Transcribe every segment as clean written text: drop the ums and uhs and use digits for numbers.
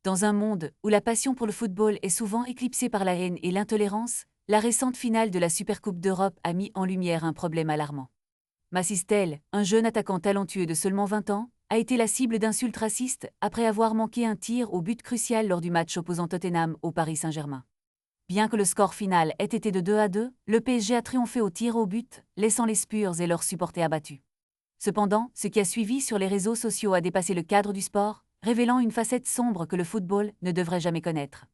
Dans un monde où la passion pour le football est souvent éclipsée par la haine et l'intolérance, la récente finale de la Supercoupe d'Europe a mis en lumière un problème alarmant. Mathys, un jeune attaquant talentueux de seulement 20 ans, a été la cible d'insultes racistes après avoir manqué un tir au but crucial lors du match opposant Tottenham au Paris Saint-Germain. Bien que le score final ait été de 2-2, le PSG a triomphé au tir au but, laissant les Spurs et leurs supporters abattus. Cependant, ce qui a suivi sur les réseaux sociaux a dépassé le cadre du sport, révélant une facette sombre que le football ne devrait jamais connaître.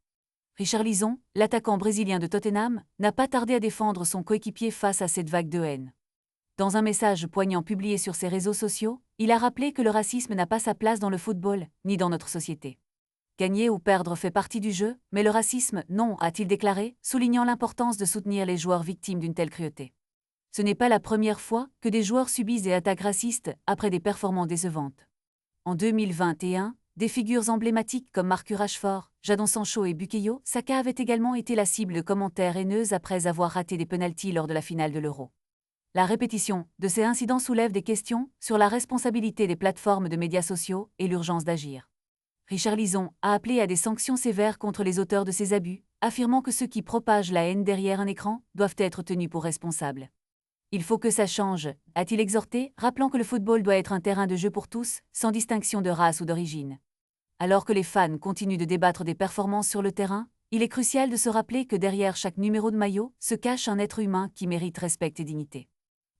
Richarlison, l'attaquant brésilien de Tottenham, n'a pas tardé à défendre son coéquipier face à cette vague de haine. Dans un message poignant publié sur ses réseaux sociaux, il a rappelé que le racisme n'a pas sa place dans le football, ni dans notre société. Gagner ou perdre fait partie du jeu, mais le racisme, non, a-t-il déclaré, soulignant l'importance de soutenir les joueurs victimes d'une telle cruauté. Ce n'est pas la première fois que des joueurs subissent des attaques racistes après des performances décevantes. En 2021, des figures emblématiques comme Marcus Rashford, Jadon Sancho et Bukayo Saka avaient également été la cible de commentaires haineux après avoir raté des pénaltys lors de la finale de l'Euro. La répétition de ces incidents soulève des questions sur la responsabilité des plateformes de médias sociaux et l'urgence d'agir. Richarlison a appelé à des sanctions sévères contre les auteurs de ces abus, affirmant que ceux qui propagent la haine derrière un écran doivent être tenus pour responsables. Il faut que ça change, a-t-il exhorté, rappelant que le football doit être un terrain de jeu pour tous, sans distinction de race ou d'origine. Alors que les fans continuent de débattre des performances sur le terrain, il est crucial de se rappeler que derrière chaque numéro de maillot se cache un être humain qui mérite respect et dignité.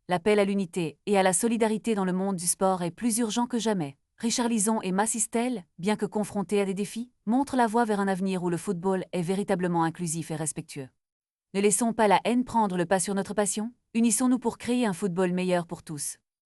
L'appel à l'unité et à la solidarité dans le monde du sport est plus urgent que jamais. Richarlison et Mathys, bien que confrontés à des défis, montrent la voie vers un avenir où le football est véritablement inclusif et respectueux. Ne laissons pas la haine prendre le pas sur notre passion, unissons-nous pour créer un football meilleur pour tous.